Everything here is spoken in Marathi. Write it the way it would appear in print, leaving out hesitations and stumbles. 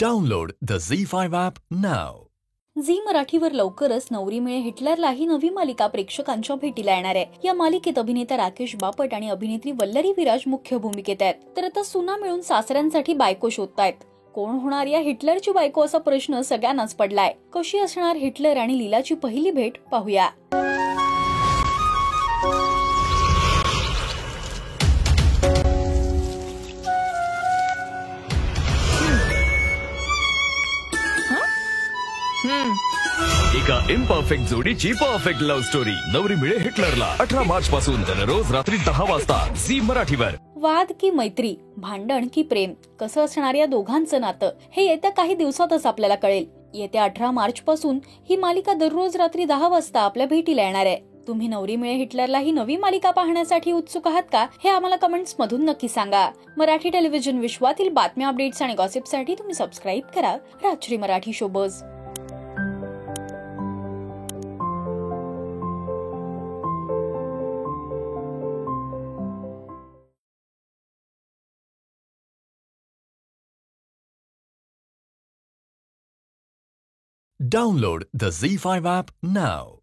Download the ZEE5 app now. Zee मराठीवर लवकरच नवरी मिळे हिटलरला ही नवी मालिका प्रेक्षकांच्या भेटीला येणार आहे. या मालिकेत अभिनेता राकेश बापट आणि अभिनेत्री वल्लरी विराज मुख्य भूमिकेत आहेत. तर आता सुना मिळून सासऱ्यांसाठी बायको शोधतायत. कोण होणार या हिटलरची बायको असा प्रश्न सगळ्यांनाच पडलाय. कशी असणार हिटलर आणि लीलाची पहिली भेट पाहूया. एका इम्परफेक्ट जोडीची perfect love story Navri Mile हिटलरला 18 March पासून दररोज रात्री 10 वाजता झी मराठीवर. वाद की मैत्री, भांडण की प्रेम, कसं असणार या दोघांचं नातं हे येत्या काही दिवसातच आपल्याला कळेल. येत्या 18 मार्च पासून ही मालिका दररोज रात्री 10 वाजता आपल्या भेटीला येणार आहे. तुम्ही नवरी मिळे हिटलरला ही नवी मालिका पाहण्यासाठी उत्सुक आहात का हे आम्हाला कमेंट्स मधून नक्की सांगा. मराठी टेलिव्हिजन विश्वातील बातम्या, अपडेट्स आणि गॉसिपसाठी तुम्ही सबस्क्राईब करा Rajshri Marathi showbiz. Download the ZEE5 app now.